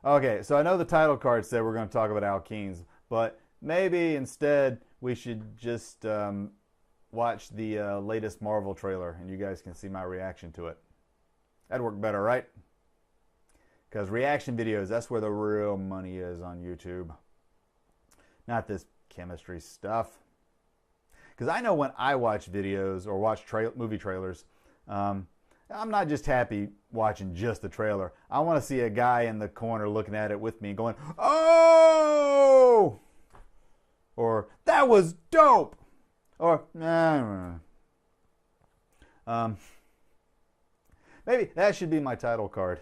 Okay, so I know the title card said we're going to talk about alkenes, but maybe instead we should just watch the latest Marvel trailer and you guys can see my reaction to it. That'd work better, right? Because reaction videos, that's where the real money is on YouTube. Not this chemistry stuff. Because I know when I watch videos or watch movie trailers, I'm not just happy watching just the trailer. I want to see a guy in the corner looking at it with me going, oh! Or, that was dope! Or, maybe that should be my title card.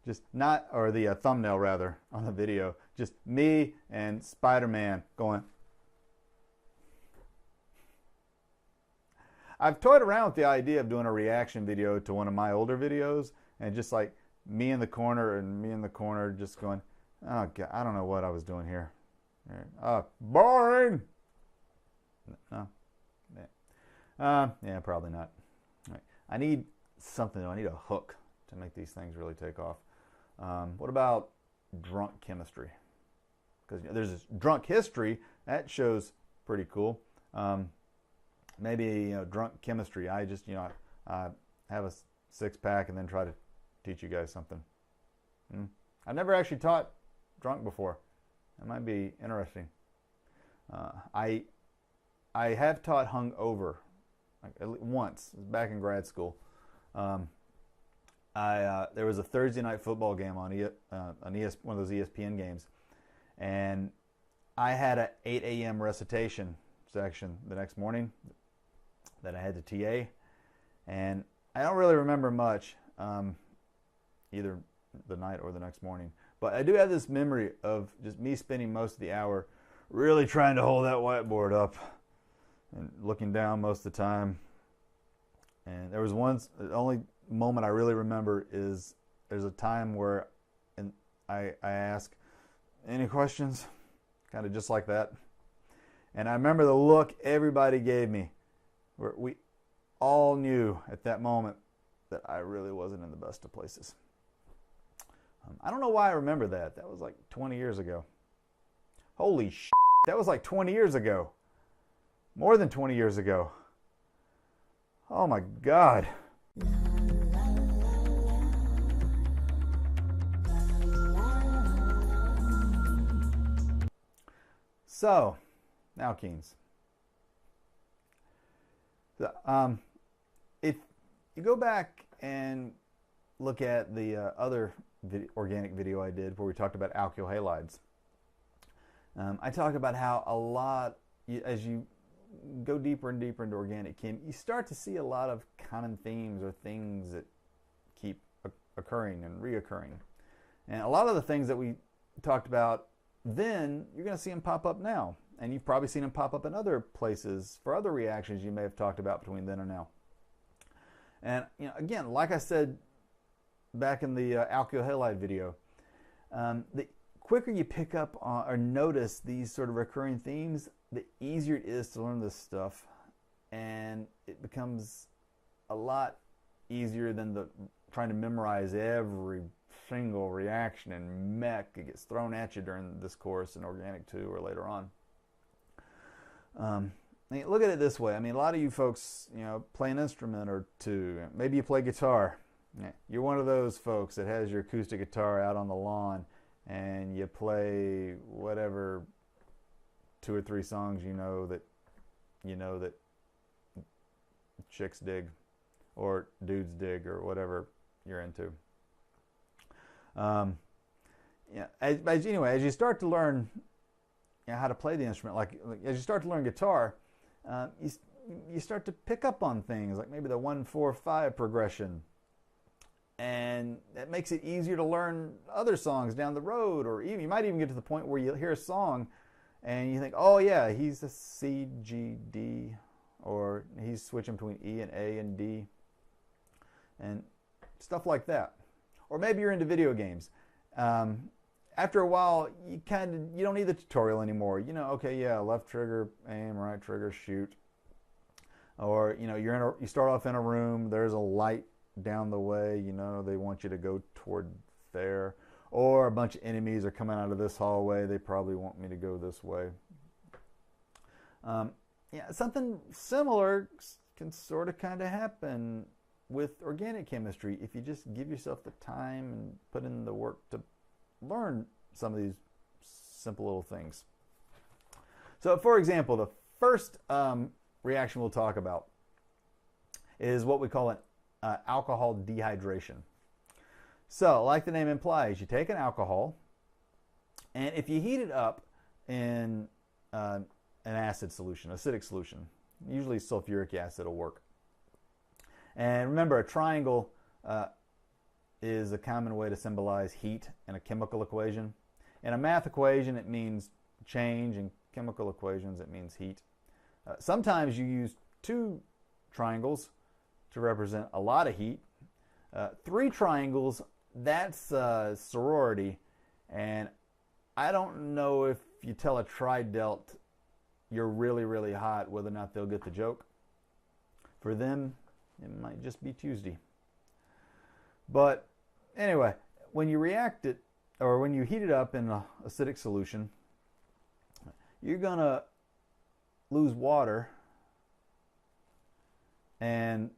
Just not, or the thumbnail rather, on the video. Just me and Spider-Man going. I've toyed around with the idea of doing a reaction video to one of my older videos, and just like me in the corner and me in the corner just going, oh God, I don't know what I was doing here. Boring! No. Yeah, probably not. All right. I need something, though. I need a hook to make these things really take off. What about drunk chemistry? Because there's this drunk history that shows pretty cool. Maybe drunk chemistry. I just I have a six-pack and then try to teach you guys something. I've never actually taught drunk before. That might be interesting. I have taught hungover once. It was back in grad school. There was a Thursday night football game on one of those ESPN games, and I had an 8 a.m. recitation section the next morning that I had to TA, and I don't really remember much, either the night or the next morning, but I do have this memory of just me spending most of the hour really trying to hold that whiteboard up and looking down most of the time. And there was the only moment I really remember is there's a time where I ask, any questions? Kind of just like that. And I remember the look everybody gave me, where we all knew at that moment that I really wasn't in the best of places. I don't know why I remember that. That was like 20 years ago. Holy shit, that was like 20 years ago. More than 20 years ago. Oh my God. So, alkenes. If you go back and look at the other organic video I did where we talked about alkyl halides, I talk about how a lot, as you go deeper and deeper into organic chem, you start to see a lot of common themes or things that keep occurring and reoccurring. And a lot of the things that we talked about then, you're going to see them pop up now. And you've probably seen them pop up in other places for other reactions you may have talked about between then and now. And again, like I said back in the alkyl halide video, the quicker you pick up on, or notice these sort of recurring themes, the easier it is to learn this stuff, and it becomes a lot easier than trying to memorize every single reaction and mech that gets thrown at you during this course in Organic 2 or later on. Look at it this way. I mean, a lot of you folks, play an instrument or two. Maybe you play guitar. You're one of those folks that has your acoustic guitar out on the lawn and you play whatever 2 or 3 songs that chicks dig or dudes dig or whatever you're into. As you start to learn how to play the instrument, like as you start to learn guitar, you start to pick up on things like maybe the 1-4-5 progression, and that makes it easier to learn other songs down the road, or even you might even get to the point where you hear a song and you think, oh yeah, he's a C, G, D, or he's switching between E and A and D, and stuff like that. Or maybe you're into video games. After a while, you don't need the tutorial anymore. Okay, yeah, left trigger, aim, right trigger, shoot. Or you start off in a room. There's a light down the way. They want you to go toward there. or a bunch of enemies are coming out of this hallway. They probably want me to go this way. Yeah, something similar can sort of kind of happen with organic chemistry if you just give yourself the time and put in the work to learn some of these simple little things. So, for example, the first reaction we'll talk about is what we call an alcohol dehydration. So, like the name implies, you take an alcohol, and if you heat it up in an acid solution, acidic solution, usually sulfuric acid will work. And remember, a triangle is a common way to symbolize heat in a chemical equation. In a math equation, it means change. In chemical equations, it means heat. Sometimes you use 2 triangles to represent a lot of heat. 3 triangles, that's sorority. And I don't know if you tell a tridelt you're really, really hot, whether or not they'll get the joke. For them, it might just be Tuesday. But anyway, when you react it, or when you heat it up in an acidic solution, you're going to lose water, and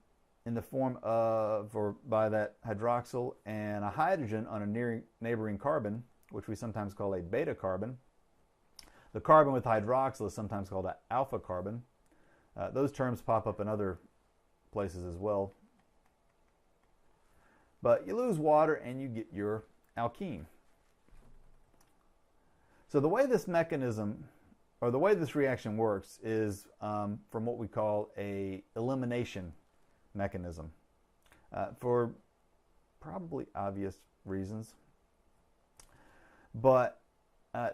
in the form of, or by that hydroxyl and a hydrogen on a neighboring carbon, which we sometimes call a beta carbon. The carbon with hydroxyl is sometimes called an alpha carbon. Those terms pop up in other places as well. But you lose water and you get your alkene. So the way this mechanism, or the way this reaction works, is from what we call a elimination mechanism, for probably obvious reasons. But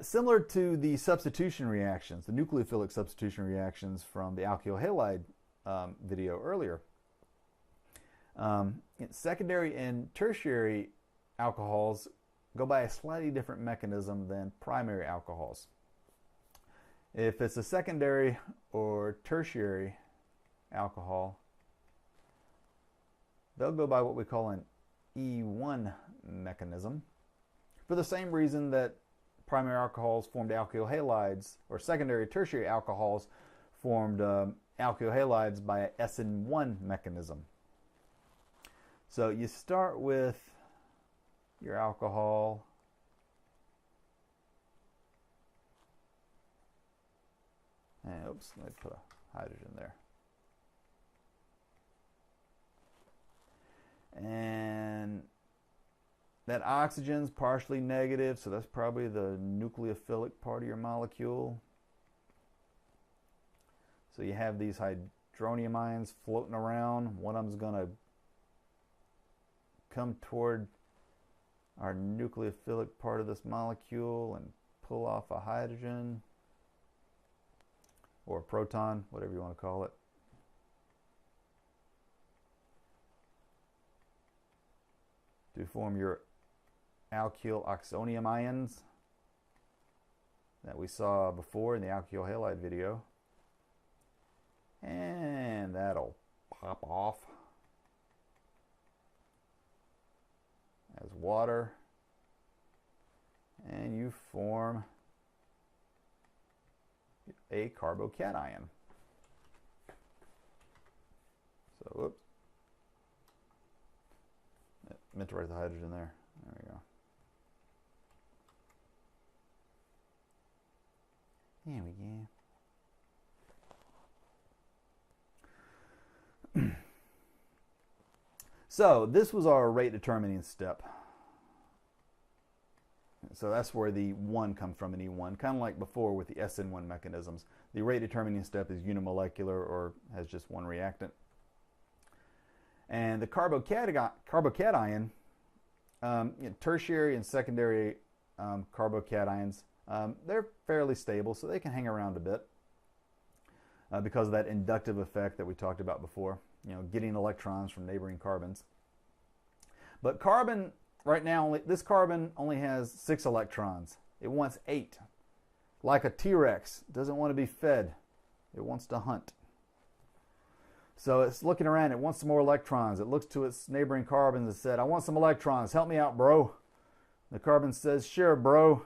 similar to the substitution reactions, the nucleophilic substitution reactions from the alkyl halide video earlier, secondary and tertiary alcohols go by a slightly different mechanism than primary alcohols. If it's a secondary or tertiary alcohol, they'll go by what we call an E1 mechanism, for the same reason that primary alcohols formed alkyl halides, or secondary tertiary alcohols formed alkyl halides by a SN1 mechanism. So you start with your alcohol, and oops, let me put a hydrogen there. And that oxygen's partially negative, so that's probably the nucleophilic part of your molecule. So you have these hydronium ions floating around. One of them's going to come toward our nucleophilic part of this molecule and pull off a hydrogen or a proton, whatever you want to call it. To form your alkyl oxonium ions that we saw before in the alkyl halide video. And that'll pop off as water, and you form a carbocation. So, whoops. I meant to write the hydrogen there. There we go. There we go. So this was our rate determining step. So that's where the 1 comes from in E1, kind of like before with the SN1 mechanisms. The rate determining step is unimolecular or has just one reactant. And the carbocation, tertiary and secondary carbocations, they're fairly stable, so they can hang around a bit because of that inductive effect that we talked about before, getting electrons from neighboring carbons. But carbon, right now, this carbon only has 6 electrons. It wants 8. Like a T-Rex, it doesn't want to be fed. It wants to hunt. So it's looking around, it wants some more electrons. It looks to its neighboring carbons and said, I want some electrons, help me out, bro. The carbon says, sure, bro.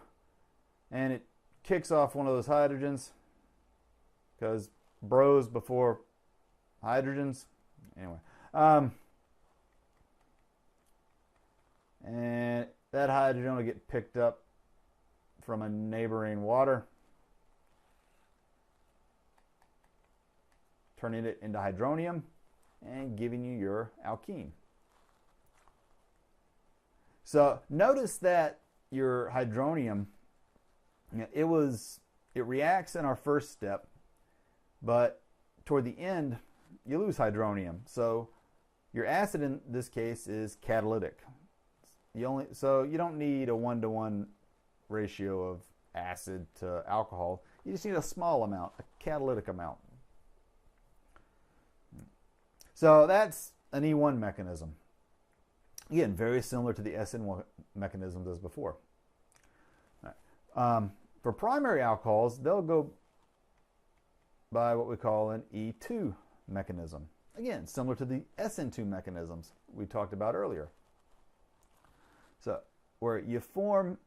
And it kicks off one of those hydrogens because bros before hydrogens. Anyway. And that hydrogen will get picked up from a neighboring water, turning it into hydronium and giving you your alkene. So notice that your hydronium, it reacts in our first step, but toward the end, you lose hydronium. So your acid in this case is catalytic. So you don't need a 1-to-1 ratio of acid to alcohol. You just need a small amount, a catalytic amount. So that's an E1 mechanism. Again, very similar to the SN1 mechanisms as before. For primary alcohols, they'll go by what we call an E2 mechanism. Again, similar to the SN2 mechanisms we talked about earlier. So, where you form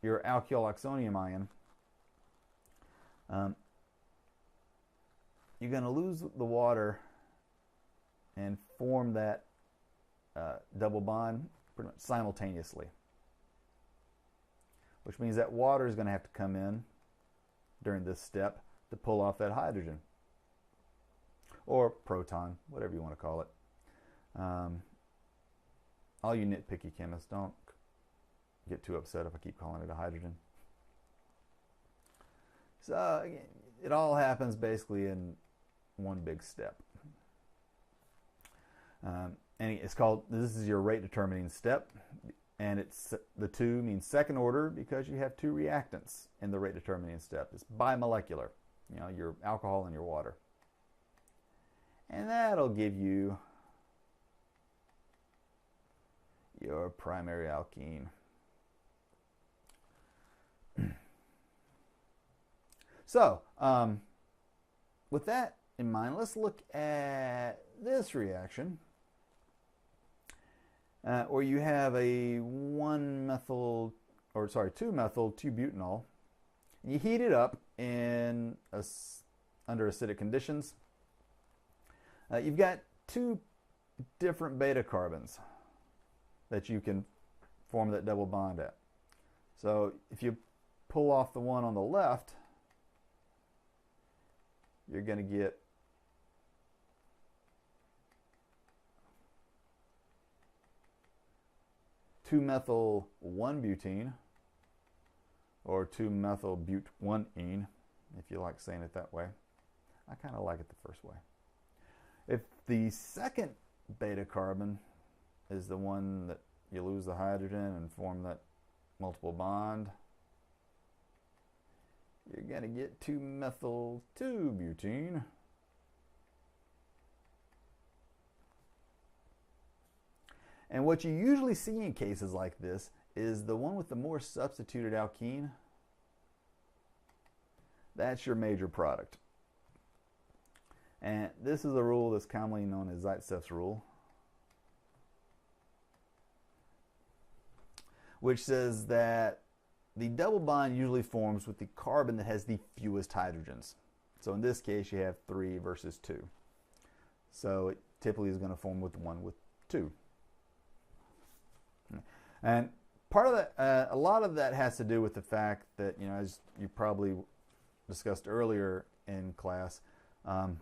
your alkyl oxonium ion, you're going to lose the water and form that double bond pretty much simultaneously, which means that water is going to have to come in during this step to pull off that hydrogen or proton, whatever you want to call it. All you nitpicky chemists, don't get too upset if I keep calling it a hydrogen. So it all happens basically in one big step. And it's called, this is your rate determining step, and it's the 2 means second order because you have 2 reactants in the rate determining step. It's bimolecular, your alcohol and your water. And that'll give you your primary alkene. So, with that in mind, let's look at this reaction where you have a 2-methyl 2-butanol. You heat it up under acidic conditions. You've got 2 different beta carbons that you can form that double bond at. So if you pull off the one on the left, you're going to get two-methyl 1-butene, or 2-methyl-but-1-ene, if you like saying it that way. I kind of like it the first way. If the second beta carbon is the one that you lose the hydrogen and form that multiple bond, you're going to get 2-methyl 2-butene. And what you usually see in cases like this is the one with the more substituted alkene. That's your major product. And this is a rule that's commonly known as Zaitsev's rule, which says that the double bond usually forms with the carbon that has the fewest hydrogens. So in this case, you have 3 versus 2. So it typically is going to form with one with 2. And part of that, a lot of that has to do with the fact that, as you probably discussed earlier in class, the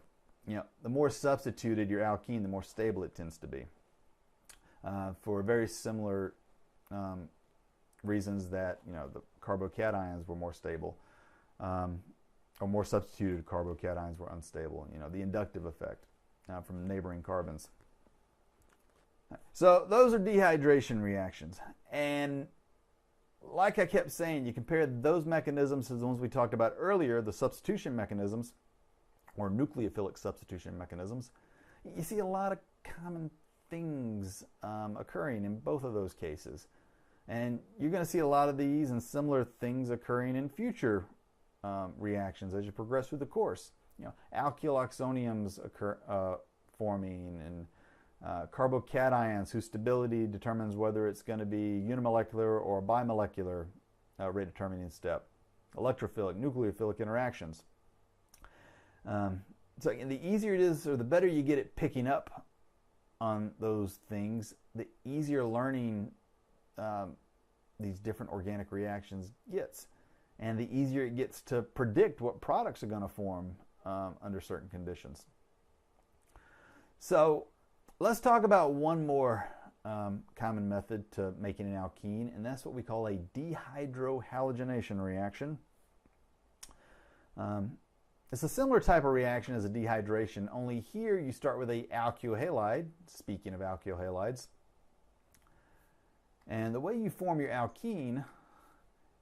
more substituted your alkene, the more stable it tends to be. For very similar reasons that the carbocations were more stable, or more substituted carbocations were unstable. The inductive effect from neighboring carbons. So those are dehydration reactions, and like I kept saying, you compare those mechanisms to the ones we talked about earlier, the substitution mechanisms, or nucleophilic substitution mechanisms. You see a lot of common things occurring in both of those cases. And you're going to see a lot of these and similar things occurring in future reactions as you progress through the course. Alkyl oxoniums occur, forming, and Carbocations, whose stability determines whether it's going to be unimolecular or bimolecular rate determining step. Electrophilic, nucleophilic interactions. So the easier it is, or the better you get at picking up on those things, the easier learning these different organic reactions gets. And the easier it gets to predict what products are going to form under certain conditions. So let's talk about one more common method to making an alkene, and that's what we call a dehydrohalogenation reaction. It's a similar type of reaction as a dehydration, only here you start with a alkyl halide, speaking of alkyl halides. And the way you form your alkene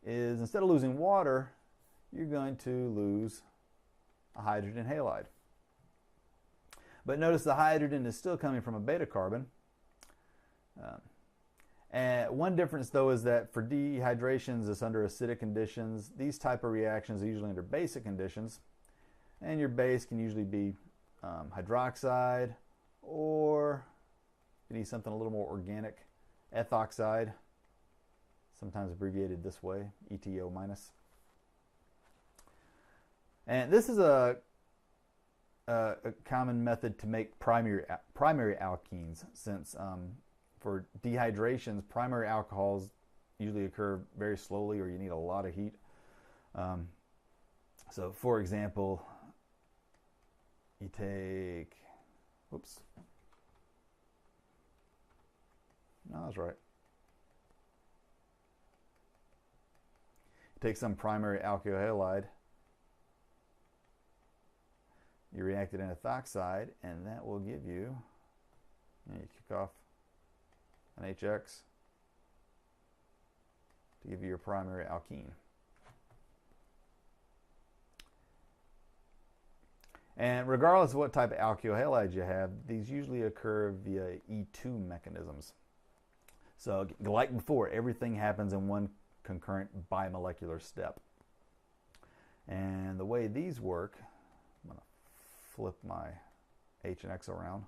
is, instead of losing water, you're going to lose a hydrogen halide. But notice the hydrogen is still coming from a beta carbon. And one difference, though, is that for dehydrations, it's under acidic conditions. These type of reactions are usually under basic conditions. And your base can usually be hydroxide, or you need something a little more organic, ethoxide, sometimes abbreviated this way, ETO minus. And this is a common method to make primary alkenes, since for dehydrations, primary alcohols usually occur very slowly, or you need a lot of heat. So, for example, you take, whoops, no, that's right. Take some primary alkyl halide, you react it in ethoxide, and that will give you, you kick off an HX to give you your primary alkene. And regardless of what type of alkyl halides you have, these usually occur via E2 mechanisms. So like before, everything happens in one concurrent bimolecular step. And the way these work, I'm going to flip my H and X around,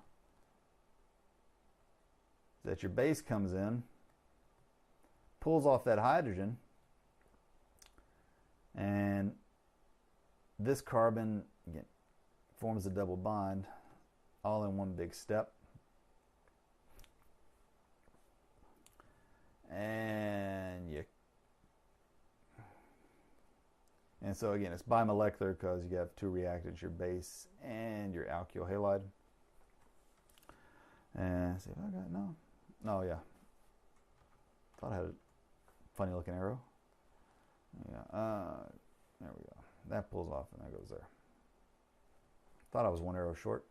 is that your base comes in, pulls off that hydrogen, and this carbon, again, forms a double bond all in one big step. And so again, it's bimolecular because you have two reactants, your base and your alkyl halide. And see if I got, no, yeah. Thought I had a funny looking arrow. Yeah, there we go. That pulls off and that goes there. Thought I was one arrow short.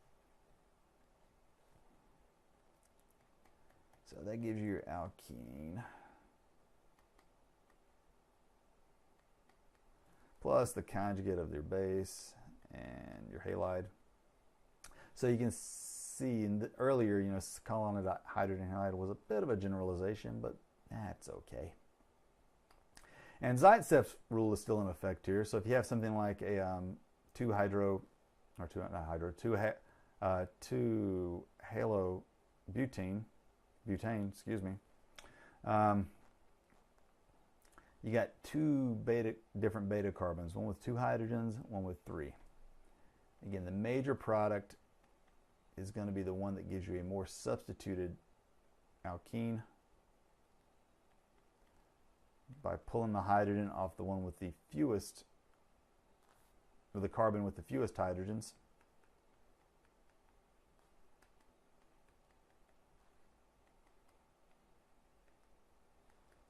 So that gives you your alkene. Plus the conjugate of your base and your halide. So you can see earlier, calling it hydrogen halide was a bit of a generalization, but that's okay. And Zaitsev's rule is still in effect here. So if you have something like a 2-halobutane, excuse me. You got two different beta carbons, one with 2 hydrogens, one with 3. Again, the major product is going to be the one that gives you a more substituted alkene by pulling the hydrogen off the one with the fewest, or the carbon with the fewest hydrogens.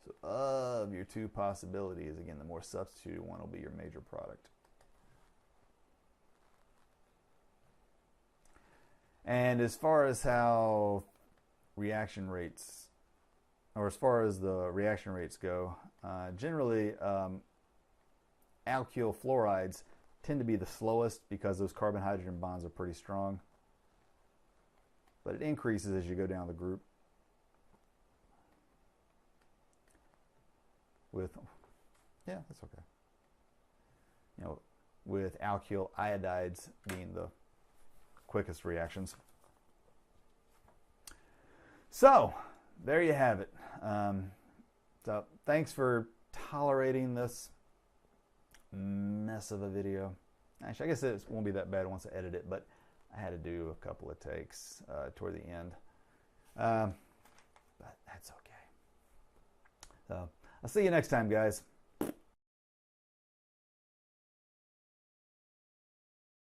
So of your two possibilities, again, the more substituted one will be your major product. And as far as how reaction rates, or as far as the reaction rates go, generally alkyl fluorides tend to be the slowest because those carbon-hydrogen bonds are pretty strong. But it increases as you go down the group. That's okay. With alkyl iodides being the quickest reactions. So, there you have it. So, thanks for tolerating this mess of a video. Actually, I guess it won't be that bad once I edit it, but I had to do a couple of takes toward the end. But that's okay. So, I'll see you next time, guys.